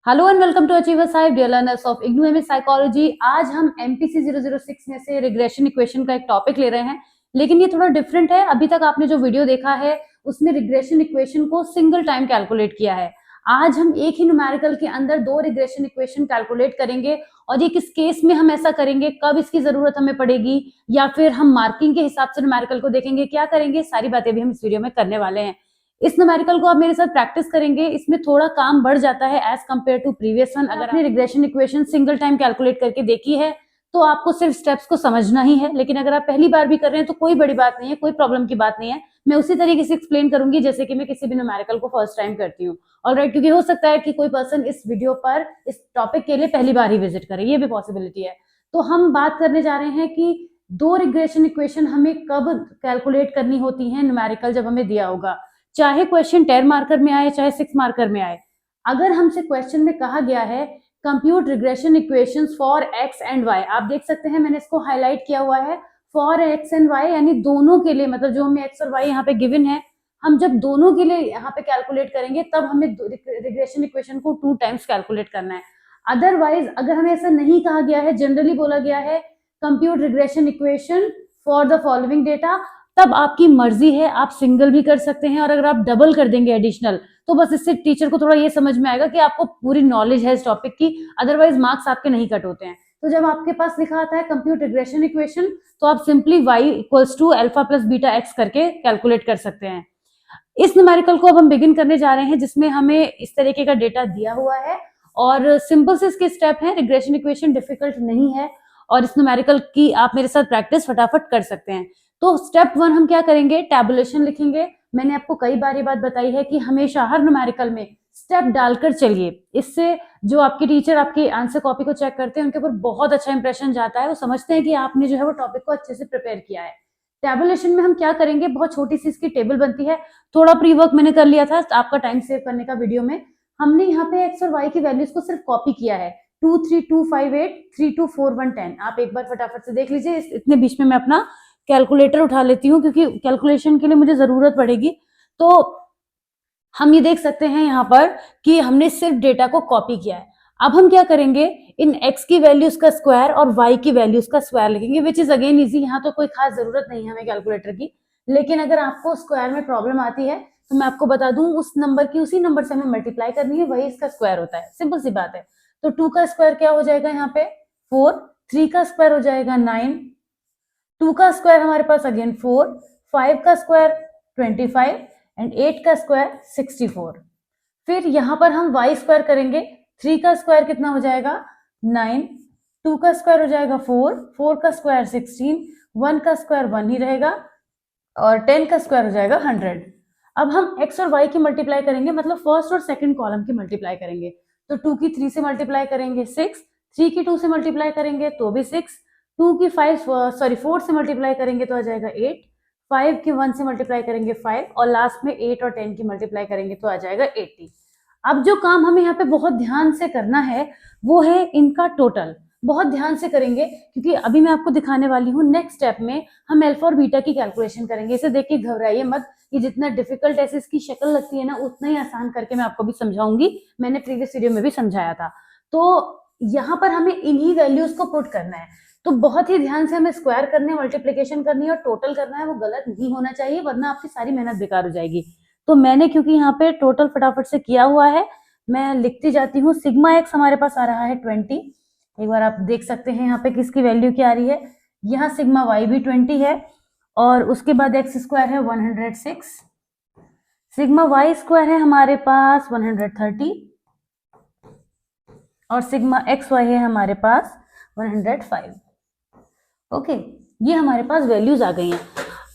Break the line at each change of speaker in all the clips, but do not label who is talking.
Hello and welcome to achievers hive dear learners of IGNOU MS psychology. आज हम MPC 006 में से रिग्रेशन इक्वेशन का एक टॉपिक ले रहे हैं, लेकिन ये थोड़ा डिफरेंट है। अभी तक आपने जो वीडियो देखा है उसमें रिग्रेशन इक्वेशन को सिंगल टाइम कैलकुलेट किया है। आज हम एक ही न्यूमेरिकल के अंदर दो रिग्रेशन इक्वेशन कैलकुलेट करेंगे और ये किस केस में हम ऐसा करेंगे, कब इसकी जरूरत हमें पड़ेगी, या फिर हम मार्किंग के हिसाब से न्यूमेरिकल को देखेंगे, क्या करेंगे, सारी बातें भी हम इस वीडियो में करने वाले हैं। इस न्यूमेरिकल को आप मेरे साथ प्रैक्टिस करेंगे, इसमें थोड़ा काम बढ़ जाता है as compared to previous one. अगर आपने regression equation single time calculate करके देखी है तो आपको सिर्फ स्टेप्स को समझना ही है, लेकिन अगर आप पहली बार भी कर रहे हैं तो कोई बड़ी बात नहीं है, कोई प्रॉब्लम की बात नहीं है। मैं उसी तरीके से एक्सप्लेन करूंगी जैसे कि मैं किसी भी न्यूमेरिकल को फर्स्ट टाइम करती हूँ। ऑलराइट, क्योंकि हो सकता है कि कोई पर्सन इस वीडियो पर इस टॉपिक के लिए पहली बार ही विजिट करे, ये भी पॉसिबिलिटी है। तो हम बात करने जा रहे हैं कि दो रिग्रेशन इक्वेशन हमें कब कैलकुलेट करनी होती है न्यूमेरिकल जब हमें दिया होगा, चाहे क्वेश्चन 10 मार्कर में आए चाहे 6 मार्कर में आए। अगर हमसे क्वेश्चन में कहा गया है compute regression equations for x and y, आप देख सकते हैं मैंने इसको हाईलाइट किया हुआ है, फॉर एक्स एंड वाई, यानी दोनों के लिए, मतलब जो हमें एक्स और वाई यहाँ पे गिवन है, हम जब दोनों के लिए यहाँ पे कैलकुलेट करेंगे तब हमें रिग्रेशन इक्वेशन को 2 टाइम्स कैलकुलेट करना है। अदरवाइज अगर हमें ऐसा नहीं कहा गया है, जनरली बोला गया है compute regression equation for the following data, तब आपकी मर्जी है, आप सिंगल भी कर सकते हैं, और अगर आप डबल कर देंगे एडिशनल तो बस इससे टीचर को थोड़ा ये समझ में आएगा कि आपको पूरी नॉलेज है इस टॉपिक की, अदरवाइज मार्क्स आपके नहीं कट होते हैं। तो जब आपके पास लिखा आता है कंप्यूट रिग्रेशन इक्वेशन तो आप simply y equals to alpha plus beta x करके कैलकुलेट कर सकते हैं। इस न्यूमेरिकल को अब हम बिगिन करने जा रहे हैं जिसमें हमें इस तरीके का डेटा दिया हुआ है और सिंपल से इसके स्टेप हैं, रिग्रेशन इक्वेशन डिफिकल्ट नहीं है और इस न्यूमेरिकल की आप मेरे साथ प्रैक्टिस फटाफट कर सकते हैं। तो स्टेप 1 हम क्या करेंगे, टैबुलेशन लिखेंगे। मैंने आपको कई बार ये बात बताई है कि हमेशा हर न्यूमेरिकल में स्टेप डालकर चलिए, इससे जो आपके टीचर आपकी आंसर कॉपी को चेक करते हैं उनके ऊपर बहुत अच्छा इंप्रेशन जाता है, वो समझते हैं कि आपने जो है वो टॉपिक को अच्छे से प्रिपेयर किया है। टैबुलेशन में हम क्या करेंगे, बहुत छोटी सी इसकी टेबल बनती है, थोड़ा प्री वर्क मैंने कर लिया था आपका टाइम सेव करने का वीडियो में। हमने यहाँ पे एक्स और वाई की वैल्यूज को सिर्फ कॉपी किया है, 2 3 2 5 8 3 2 4 1 10। आप एक बार फटाफट से देख लीजिए। इतने बीच में मैं अपना कैलकुलेटर उठा लेती हूँ क्योंकि कैलकुलेशन के लिए मुझे जरूरत पड़ेगी। तो हम ये देख सकते हैं यहाँ पर कि हमने सिर्फ डेटा को कॉपी किया है। अब हम क्या करेंगे, इन x की वैल्यूज का स्क्वायर और y की वैल्यूज का स्क्वायर लिखेंगे, विच इज अगेन इजी। यहाँ तो कोई खास जरूरत नहीं है हमें कैलकुलेटर की, लेकिन अगर आपको स्क्वायर में प्रॉब्लम आती है तो मैं आपको बता दूं उस नंबर की उसी नंबर से हमें मल्टीप्लाई करनी है, वही इसका स्क्वायर होता है, सिंपल सी बात है। तो 2 का स्क्वायर क्या हो जाएगा यहाँ पे 4, 3 का स्क्वायर हो जाएगा 9, 2 का स्क्वायर हमारे पास अगेन 4, 5 का स्क्वायर 25 एंड 8 का स्क्वायर 64। फिर यहाँ पर हम y स्क्वायर करेंगे, 3 का स्क्वायर कितना हो जाएगा 9, 2 का स्क्वायर हो जाएगा 4, 4 का स्क्वायर 16, 1 का स्क्वायर 1 ही रहेगा और 10 का स्क्वायर हो जाएगा 100। अब हम x और y की मल्टीप्लाई करेंगे, मतलब फर्स्ट और सेकंड कॉलम की मल्टीप्लाई करेंगे। तो 2 की 3 से मल्टीप्लाई करेंगे 6, 3 की 2 से मल्टीप्लाई करेंगे तो भी 6, 2 की 4 से मल्टीप्लाई करेंगे तो आ जाएगा 8, 5 की 1 से मल्टीप्लाई करेंगे 5 और लास्ट में 8 और 10 की मल्टीप्लाई करेंगे तो आ जाएगा 80। अब जो काम हमें यहाँ पे बहुत ध्यान से करना है वो है इनका टोटल, बहुत ध्यान से करेंगे क्योंकि अभी मैं आपको दिखाने वाली हूँ नेक्स्ट स्टेप में हम अल्फा और बीटा की कैलकुलेशन करेंगे। इसे देख के घबराइए मत, ये जितना डिफिकल्ट ऐसे इसकी शक्ल लगती है ना उतना ही आसान करके मैं आपको भी समझाऊंगी, मैंने प्रीवियस वीडियो में भी समझाया था। तो यहाँ पर हमें इन्हीं वैल्यूज को पुट करना है, तो बहुत ही ध्यान से हमें स्क्वायर करने, मल्टीप्लीकेशन करनी है और टोटल करना है, वो गलत नहीं होना चाहिए वरना आपकी सारी मेहनत बेकार हो जाएगी। तो मैंने क्योंकि यहाँ पे टोटल फटाफट से किया हुआ है मैं लिखती जाती हूँ। सिग्मा एक्स हमारे पास आ रहा है 20, एक बार आप देख सकते हैं यहाँ पे किसकी वैल्यू क्या आ रही है, यहाँ सिग्मा वाई भी 20 है और उसके बाद एक्स स्क्वायर है 106, सिग्मा वाई स्क्वायर है हमारे पास 130 और सिग्मा एक्स वाई है हमारे पास 105। ओके, ये हमारे पास वैल्यूज आ गई हैं।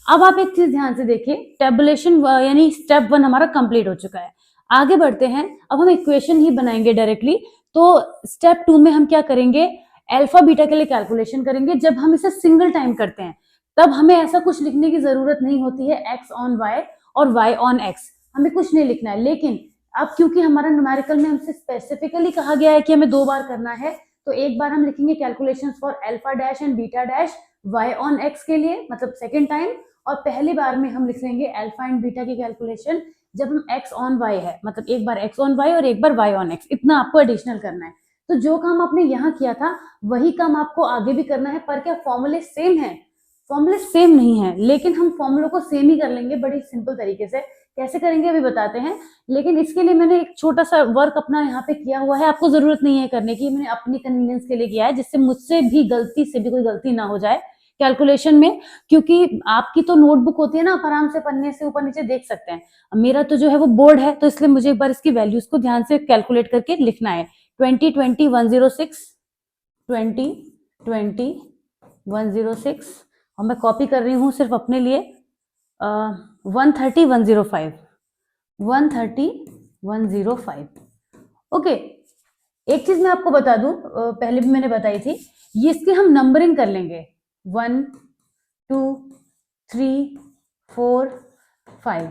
अब आप एक चीज ध्यान से देखिए, टेबुलेशन यानी स्टेप 1 हमारा कंप्लीट हो चुका है। आगे बढ़ते हैं, अब हम इक्वेशन ही बनाएंगे डायरेक्टली। तो स्टेप 2 में हम क्या करेंगे, अल्फा बीटा के लिए कैलकुलेशन करेंगे। जब हम इसे सिंगल टाइम करते हैं तब हमें ऐसा कुछ लिखने की जरूरत नहीं होती है x ऑन y और y ऑन x, हमें कुछ नहीं लिखना है। लेकिन अब क्योंकि हमारा न्यूमेरिकल में हमसे स्पेसिफिकली कहा गया है कि हमें 2 बार करना है, तो एक बार हम लिखेंगे calculations for alpha dash and beta dash y on x के लिए, मतलब सेकेंड टाइम, और पहली बार में हम लिख लेंगे अल्फा एंड बीटा की कैलकुलेशन जब हम x ऑन y है, मतलब एक बार x ऑन y और एक बार y ऑन x, इतना आपको एडिशनल करना है। तो जो काम आपने यहाँ किया था वही काम आपको आगे भी करना है, पर क्या फॉर्मूले सेम है? फॉर्मूले सेम नहीं है, लेकिन हम फॉर्मूलों को सेम ही कर लेंगे बड़ी सिंपल तरीके से। कैसे करेंगे अभी बताते हैं, लेकिन इसके लिए मैंने एक छोटा सा वर्क अपना यहाँ पे किया हुआ है, आपको जरूरत नहीं है करने की, मैंने अपनी कन्वीनियंस के लिए किया है, जिससे मुझसे भी गलती से भी कोई गलती ना हो जाए कैलकुलेशन में, क्योंकि आपकी तो नोटबुक होती है ना, आप आराम से पन्ने से ऊपर नीचे देख सकते हैं। मेरा तो जो है वो बोर्ड है, तो इसलिए मुझे एक बार इसकी वैल्यूज को ध्यान से कैलकुलेट करके लिखना है। 20 20 106 20 20 106, और मैं कॉपी कर रही हूँ सिर्फ अपने लिए। 130 105 130 105। ओके, एक चीज मैं आपको बता दूं, पहले भी मैंने बताई थी, ये इसके हम नंबरिंग कर लेंगे 1 2 3 4 5।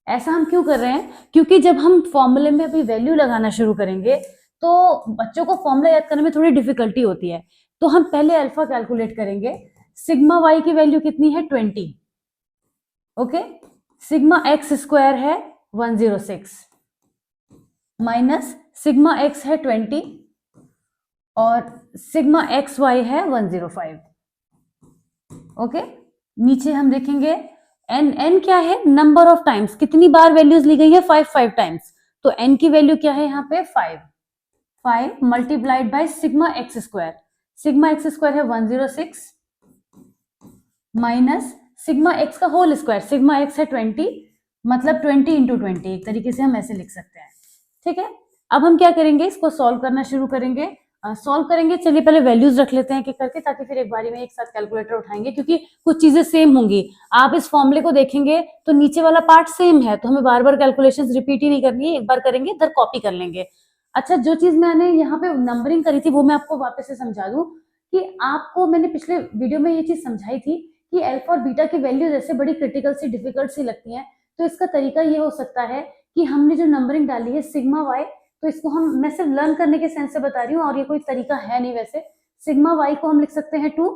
ऐसा हम क्यों कर रहे हैं? क्योंकि जब हम फॉर्मूले में अभी वैल्यू लगाना शुरू करेंगे तो बच्चों को फॉर्मूला याद करने में थोड़ी डिफिकल्टी होती है, तो हम पहले अल्फा कैलकुलेट करेंगे। सिग्मा वाई की वैल्यू कितनी है? 20। ओके, सिग्मा एक्स स्क्वायर है 106 माइनस सिग्मा एक्स है 20 और सिग्मा एक्स वाई है 105। ओके, नीचे हम देखेंगे एन, एन क्या है? नंबर ऑफ टाइम्स, कितनी बार वैल्यूज ली गई है? 5 टाइम्स, तो एन की वैल्यू क्या है यहाँ पे? 5 multiplied by sigma x square. Sigma x square है 106 माइनस सिग्मा एक्स का होल स्क्वायर, सिग्मा एक्स है 20, मतलब 20 इंटू 20, एक तरीके से हम ऐसे लिख सकते हैं। ठीक है, अब हम क्या करेंगे, इसको सॉल्व करना शुरू करेंगे। सॉल्व करेंगे, चलिए पहले वैल्यूज रख लेते हैं कि करके, ताकि फिर एक बारी में एक साथ कैलकुलेटर उठाएंगे, क्योंकि कुछ चीजें सेम होंगी। आप इस फॉर्मूले को देखेंगे तो नीचे वाला पार्ट सेम है, तो हमें बार बार कैलकुलेशंस रिपीट ही नहीं करनी है, एक बार करेंगे इधर कॉपी कर लेंगे। अच्छा, जो चीज मैंने यहाँ पे नंबरिंग करी थी वो मैं आपको वापस से समझा दूं, कि आपको मैंने पिछले वीडियो में ये चीज समझाई थी कि अल्फा और बीटा की वैल्यू जैसे बड़ी क्रिटिकल सी डिफिकल्ट सी लगती है, तो इसका तरीका ये हो सकता है कि हमने जो नंबरिंग डाली है सिग्मा वाई, तो इसको हम, मैं सिर्फ लर्न करने के सेंस से बता रही हूँ और ये कोई तरीका है नहीं वैसे। सिग्मा वाई को हम लिख सकते हैं 2,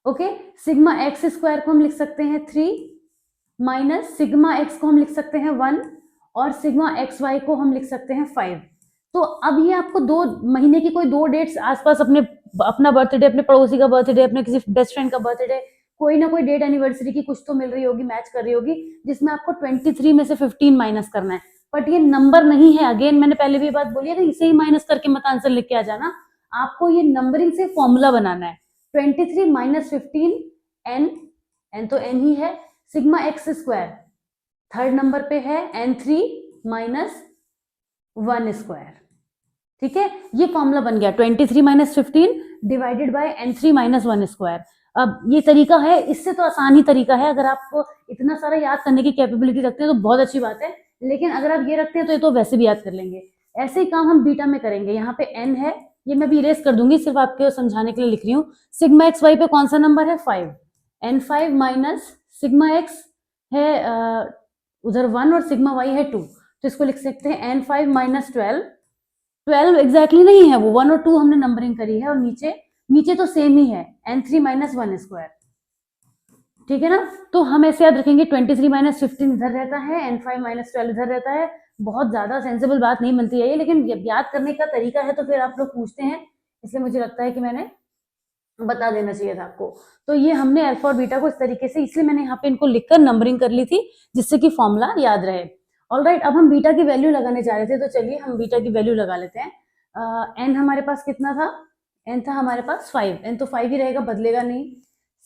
ओके, सिग्मा एक्स स्क्वायर को हम लिख सकते हैं 3 माइनस सिग्मा एक्स को हम लिख सकते हैं 1 और सिग्मा एक्स वाई को हम लिख सकते हैं 5। तो अब ये आपको 2 महीने की कोई 2 डेट्स आसपास, अपना बर्थडे, अपने पड़ोसी का बर्थडे, अपने किसी बेस्ट फ्रेंड का बर्थडे, कोई ना कोई डेट एनिवर्सरी की कुछ तो मिल रही होगी, मैच कर रही होगी, जिसमें आपको 23 में से 15 माइनस करना है। बट ये नंबर नहीं है, अगेन मैंने पहले भी बात बोली है कि इसे ही माइनस करके मत आंसर लिख के आ जाना, आपको ये नंबरिंग से फॉर्मूला बनाना है। 23 माइनस 15 एन, एन तो एन ही है, sigma x square third number पे है n3 माइनस 1 स्क्वायर। ठीक है, ये फॉर्मूला बन गया 23 minus 15 divided by n3 minus 1 square. अब ये तरीका है, इससे तो आसान ही तरीका है, अगर आप इतना सारा याद करने की कैपेबिलिटी रखते हैं तो बहुत अच्छी बात है, लेकिन अगर आप ये रखते हैं तो ये तो वैसे भी याद कर लेंगे। ऐसे ही काम हम बीटा में करेंगे। यहाँ पे n है, ये मैं भी इरेज कर दूंगी, सिर्फ आपके समझाने के लिए लिख रही हूँ। सिग्मा एक्स वाई पे कौन सा नंबर है? 5, n5 माइनस सिग्मा एक्स है उधर 1 और सिग्मा वाई है 2, तो इसको लिख सकते हैं n5 माइनस 12 एग्जैक्टली नहीं है वो, 1 और 2 हमने नंबरिंग करी है, और नीचे तो सेम ही है n3 माइनस 1 स्क्वायर। ठीक है ना, तो हम ऐसे याद रखेंगे 23 माइनस 15 इधर रहता है, n5 माइनस 12 इधर रहता है। बहुत ज्यादा सेंसिबल बात नहीं बनती है ये, लेकिन याद करने का तरीका है तो फिर आप लोग पूछते हैं, इसलिए मुझे लगता है कि मैंने बता देना चाहिए था आपको। तो ये हमने अल्फा और बीटा को इस तरीके से, इसलिए मैंने यहाँ पे इनको लिखकर नंबरिंग कर ली थी, जिससे कि फॉर्मूला याद रहे। ऑलराइट, अब हम बीटा की वैल्यू लगाने जा रहे थे, तो चलिए हम बीटा की वैल्यू लगा लेते हैं। एन हमारे पास कितना था? एन था हमारे पास 5, एन तो 5 ही रहेगा, बदलेगा नहीं।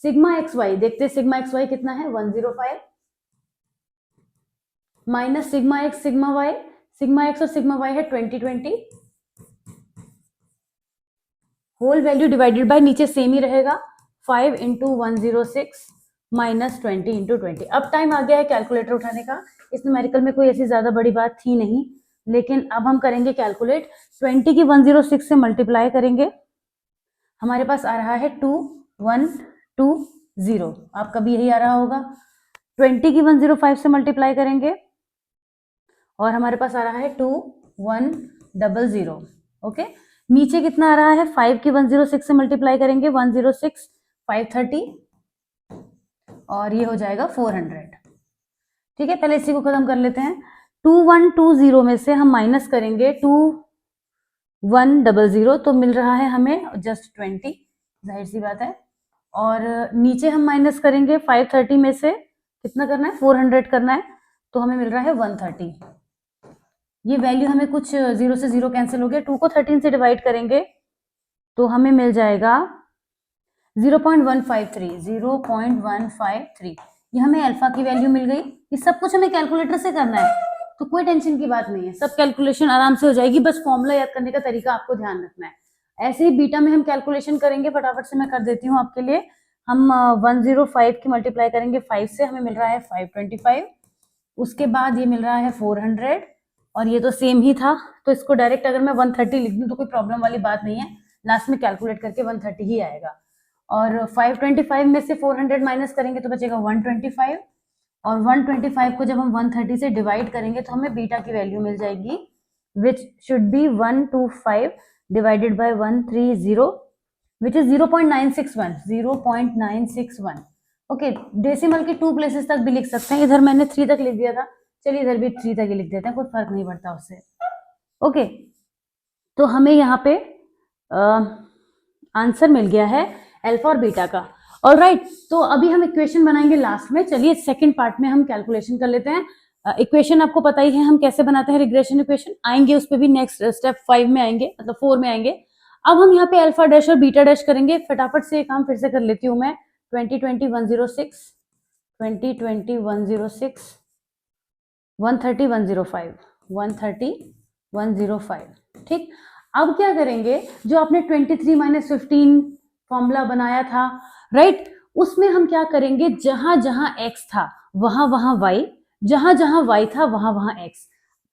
सिग्मा एक्स वाई, देखते हैं सिग्मा एक्स वाई कितना है? 105 minus sigma x sigma y, sigma x और सिग्मा वाई है 20 होल वैल्यू डिवाइडेड बाय, नीचे सेम ही रहेगा, 5 इंटू 106 माइनस 20 इंटू 20। अब टाइम आ गया है कैलकुलेटर उठाने का। इस न्यूमेरिकल में कोई ऐसी ज्यादा बड़ी बात थी नहीं, लेकिन अब हम करेंगे कैलकुलेट। 20 की 106 से मल्टीप्लाई करेंगे, हमारे पास आ रहा है 2120, आपका भी यही आ रहा होगा। 20 की 105 से मल्टीप्लाई करेंगे और हमारे पास आ रहा है 2100। ओके, नीचे कितना आ रहा है? 5 की 106 से मल्टीप्लाई करेंगे, 106 530 और ये हो जाएगा 400। ठीक है, पहले इसी को खत्म कर लेते हैं। 2120 में से हम माइनस करेंगे 2100 तो मिल रहा है हमें जस्ट 20, जाहिर सी बात है। और नीचे हम माइनस करेंगे 530 में से कितना करना है, 400 करना है, तो हमें मिल रहा है 130। ये वैल्यू हमें कुछ 0 से 0 कैंसिल हो गया, 2 को 13 से डिवाइड करेंगे तो हमें मिल जाएगा 0.153। ये हमें अल्फा की वैल्यू मिल गई। ये सब कुछ हमें कैलकुलेटर से करना है, तो कोई टेंशन की बात नहीं है, सब कैलकुलेशन आराम से हो जाएगी, बस फॉर्मूला याद करने का तरीका आपको ध्यान रखना है। ऐसे ही बीटा में हम कैलकुलेशन करेंगे, फटाफट से मैं कर देती हूँ आपके लिए। हम 105 की मल्टीप्लाई करेंगे 5 से, हमें मिल रहा है 525। उसके बाद ये मिल रहा है 400, और ये तो सेम ही था, तो इसको डायरेक्ट अगर मैं 130 लिख दूं तो कोई प्रॉब्लम वाली बात नहीं है, लास्ट में कैलकुलेट करके 130 ही आएगा। और 525 में से 400 माइनस करेंगे तो बचेगा 125, और 125 को जब हम 130 से डिवाइड करेंगे तो हमें बीटा की वैल्यू मिल जाएगी, which should be 125 divided by 130, which is 0.961। Okay, decimal के 2 प्लेसेस तक भी लिख सकते हैं, इधर मैंने 3 तक लिख दिया था, चलिए इधर भी 3 तक ही लिख देते हैं, कोई फर्क नहीं पड़ता उससे। ओके, तो हमें यहाँ पे आंसर मिल गया है अल्फा और बीटा का। ऑलराइट, तो अभी हम इक्वेशन बनाएंगे लास्ट में। चलिए सेकंड पार्ट में हम कैलकुलेशन कर लेते हैं। इक्वेशन आपको पता ही है हम कैसे बनाते हैं, रिग्रेशन इक्वेशन आएंगे उस पर भी, नेक्स्ट स्टेप 5 में आएंगे, मतलब 4 में आएंगे। अब हम यहाँ पे अल्फा डैश और बीटा डैश करेंगे। फटाफट से काम फिर से कर लेती हूँ मैं। 2020 106 130 105 130 105। ठीक, अब क्या करेंगे, जो आपने 23 माइनस 15 फॉर्मूला बनाया था, राइट, उसमें हम क्या करेंगे, जहां जहां x था वहां वहां y, जहां जहां y था वहां वहां x।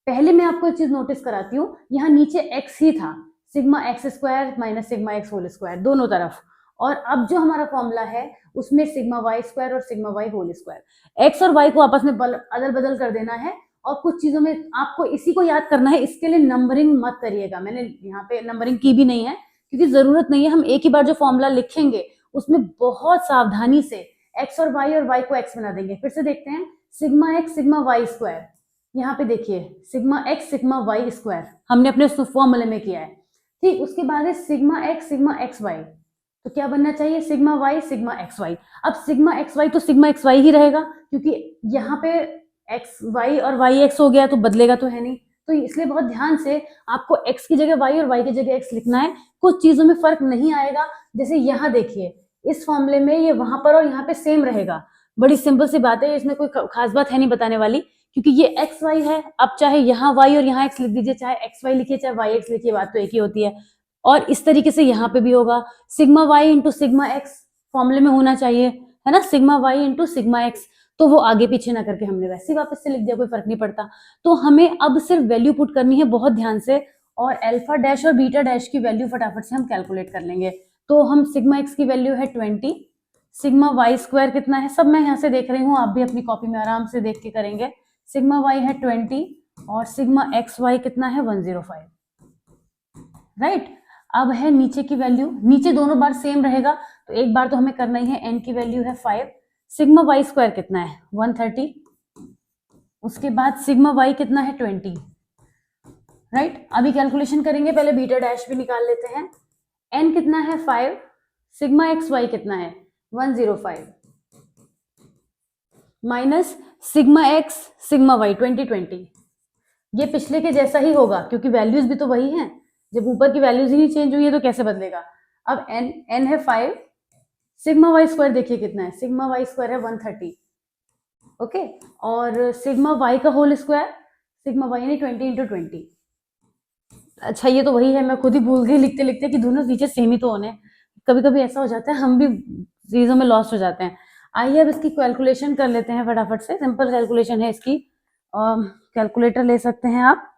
पहले मैं आपको एक चीज नोटिस कराती हूँ, यहाँ नीचे x ही था, sigma x square minus sigma x whole square दोनों तरफ, और अब जो हमारा फॉर्मूला है उसमें सिग्मा वाई स्क्वायर और sigma y whole square. X और वाई को आपस में अदल बदल कर देना है, और कुछ चीजों में आपको इसी को याद करना है, इसके लिए नंबरिंग मत करिएगा, मैंने यहाँ पे नंबरिंग की भी नहीं है क्योंकि जरूरत नहीं है। हम एक ही बार जो फॉर्मूला लिखेंगे उसमें बहुत सावधानी से एक्स और वाई को एक्स बना देंगे। फिर से देखते हैं, sigma x sigma y square, यहाँ पे देखिए sigma x sigma y square हमने अपने फॉर्मूले में किया है। ठीक, उसके बाद है सिग्मा एक्स वाई, तो क्या बनना चाहिए, sigma y sigma x y. अब सिग्मा एक्स वाई तो सिग्मा एक्स वाई ही रहेगा, क्योंकि यहाँ पे एक्स वाई और वाई एक्स हो गया तो बदलेगा तो है नहीं, तो इसलिए बहुत ध्यान से आपको x की जगह y और y की जगह x लिखना है। कुछ चीजों में फर्क नहीं आएगा, जैसे यहाँ देखिए इस फॉर्मूले में ये वहां पर और यहाँ पे सेम रहेगा। बड़ी सिंपल सी बात है, इसमें कोई खास बात है नहीं बताने वाली, क्योंकि ये एक्स वाई है। अब चाहे यहाँ y और यहाँ x लिख दीजिए, चाहे एक्स वाई लिखिए चाहे वाई एक्स लिखिए, बात तो एक ही होती है। और इस तरीके से यहाँ पे भी होगा, sigma y into sigma x फॉर्मूले में होना चाहिए, है ना, sigma y into sigma x, तो वो आगे पीछे ना करके हमने वैसे ही वापस से लिख दिया, कोई फर्क नहीं पड़ता। तो हमें अब सिर्फ वैल्यू पुट करनी है बहुत ध्यान से, और अल्फा डैश और बीटा डैश की वैल्यू फटाफट से हम कैलकुलेट कर लेंगे। तो हम सिग्मा एक्स की वैल्यू है 20, सिग्मा वाई स्क्वायर कितना है, सब मैं यहाँ से देख रही हूँ, आप भी अपनी कॉपी में आराम से देख के करेंगे। सिग्मा वाई है 20 और सिग्मा एक्स वाई कितना है 105, राइट। अब है नीचे की वैल्यू, नीचे दोनों बार सेम रहेगा, तो एक बार तो हमें करना ही है, एन की वैल्यू है 5, सिग्मा वाई स्क्वायर कितना है 130, उसके बाद सिग्मा वाई कितना है 20, राइट। अभी कैलकुलेशन करेंगे, पहले बीटा डैश भी निकाल लेते हैं। एन कितना है 5, सिग्मा एक्स वाई कितना है 105, minus sigma x sigma y 2020। ये पिछले के जैसा ही होगा क्योंकि वैल्यूज भी तो वही हैं, जब ऊपर की वैल्यूज ही नहीं चेंज हुई है तो कैसे बदलेगा। अब एन है 5, सिग्मा वाई स्क्वायर देखिए कितना है, सिग्मा वाई स्क्वायर है 130, ओके, और सिग्मा वाई का होल स्क्वायर, सिग्मा वाई यानी 20 इंटू 20। अच्छा ये तो वही है, मैं खुद ही भूल गई लिखते लिखते कि दोनों नीचे सेम ही तो होने, कभी कभी ऐसा हो जाता है, हम भी चीजों में लॉस्ट हो जाते हैं। आइए अब इसकी कैलकुलेशन कर लेते हैं फटाफट से, सिंपल कैलकुलेशन है इसकी, कैलकुलेटर ले सकते हैं आप,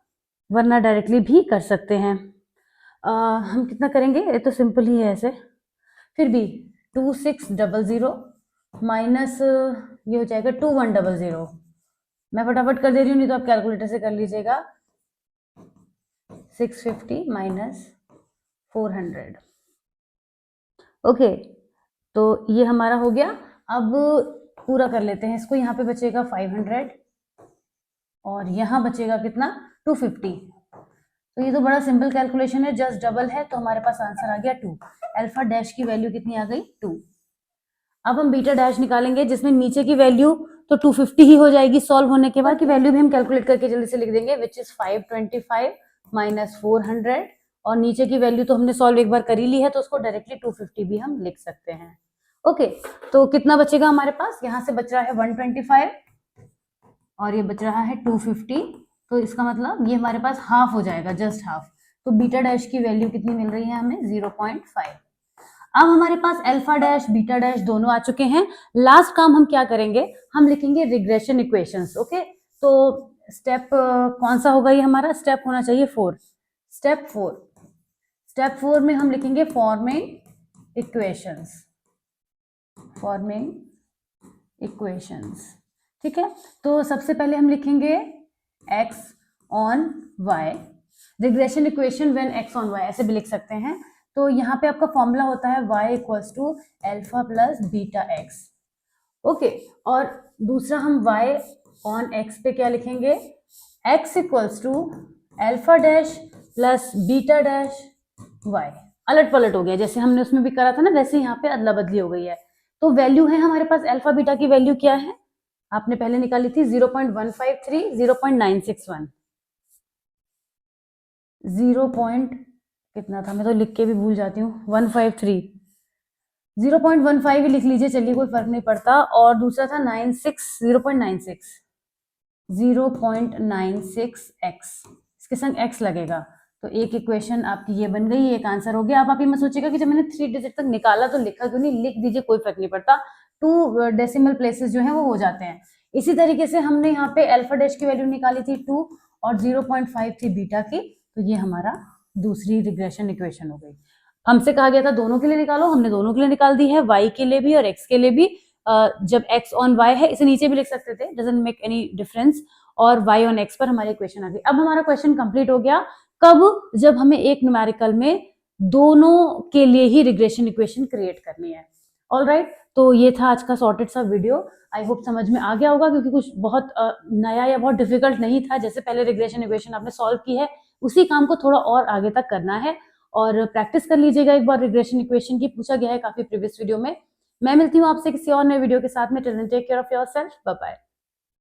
वरना डायरेक्टली भी कर सकते हैं। हम कितना करेंगे, ये तो सिंपल ही है ऐसे, फिर भी 2600 माइनस ये हो जाएगा 2100, मैं फटाफट कर दे रही हूँ, नहीं तो आप कैलकुलेटर से कर लीजिएगा। 650 माइनस 400, ओके, तो ये हमारा हो गया। अब पूरा कर लेते हैं इसको, यहाँ पे बचेगा 500 और यहाँ बचेगा कितना 250। तो ये तो बड़ा सिंपल कैलकुलेशन है, जस्ट डबल है, तो हमारे पास आंसर आ गया 2। अल्फा डैश की वैल्यू कितनी आ गई 2। अब हम बीटा डैश निकालेंगे जिसमें नीचे की वैल्यू तो 250 ही हो जाएगी सॉल्व होने के बाद, की वैल्यू भी हम कैलकुलेट करके जल्दी से लिख देंगे, विच इज 525 माइनस 400, और नीचे की वैल्यू तो हमने सॉल्व एक बार कर ही ली है तो उसको डायरेक्टली 250 भी हम लिख सकते हैं। ओके, तो कितना बचेगा हमारे पास, यहाँ से बच रहा है 125 और ये बच रहा है 250, तो इसका मतलब ये हमारे पास हाफ हो जाएगा, जस्ट हाफ। तो बीटा डैश की वैल्यू कितनी मिल रही है हमें 0.5। अब हमारे पास अल्फा डैश बीटा डैश दोनों आ चुके हैं। लास्ट काम हम क्या करेंगे, हम लिखेंगे रिग्रेशन इक्वेशंस। ओके, तो स्टेप कौन सा होगा, ये हमारा स्टेप होना चाहिए 4। स्टेप 4 में हम लिखेंगे फॉर्मिंग इक्वेशंस। ठीक है, तो सबसे पहले हम लिखेंगे x on y, regression equation when x on y, ऐसे भी लिख सकते हैं। तो यहाँ पे आपका फॉर्मूला होता है y equals to alpha plus beta x. Okay, और दूसरा हम y ऑन x पे क्या लिखेंगे, x equals to alpha dash plus beta dash y। अलट पलट हो गया, जैसे हमने उसमें भी करा था ना वैसे यहाँ पे अदला बदली हो गई है। तो वैल्यू है हमारे पास, अल्फा बीटा की वैल्यू क्या है आपने पहले निकाली थी 0.153, 0.961, 0. कितना था, मैं तो लिख के भी भूल जाती हूँ, 153, 0.15 ही लिख लीजिए, चलिए कोई फर्क नहीं पड़ता। और दूसरा था 0.96 x, इसके संग x लगेगा, तो एक इक्वेशन आपकी ये बन गई, एक आंसर हो गया। अब आप ये मत सोचिएगा कि जब मैंने 3 डिजिट तक निकाला तो लिखा क्यों नहीं, लिख दीजिए, कोई फर्क नहीं पड़ता, 2 डेसिमल प्लेसेस जो हैं वो हो जाते हैं। इसी तरीके से हमने यहाँ पे अल्फा डैश की वैल्यू निकाली थी 2 और 0.5 थी बीटा की, तो ये हमारा दूसरी रिग्रेशन इक्वेशन हो गई। हमसे कहा गया था दोनों के लिए निकालो, हमने दोनों के लिए निकाल दी है, y के लिए भी और x के लिए भी। जब x ऑन y है, इसे नीचे भी लिख सकते थे, डजंट मेक एनी डिफरेंस, और y ऑन x पर हमारी इक्वेशन आ गई। अब हमारा क्वेश्चन कंप्लीट हो गया, कब, जब हमें एक न्यूमेरिकल में दोनों के लिए ही रिग्रेशन इक्वेशन क्रिएट करनी है। ऑलराइट, तो ये था आज का सॉर्टेड सा वीडियो, आई होप समझ में आ गया होगा, क्योंकि कुछ बहुत नया या बहुत डिफिकल्ट नहीं था। जैसे पहले रिग्रेशन इक्वेशन आपने सॉल्व की है, उसी काम को थोड़ा और आगे तक करना है, और प्रैक्टिस कर लीजिएगा एक बार रिग्रेशन इक्वेशन की, पूछा गया है काफी प्रीवियस वीडियो में। मैं मिलती हूँ आपसे किसी और नए वीडियो के साथ में, till then take care of yourself, bye bye.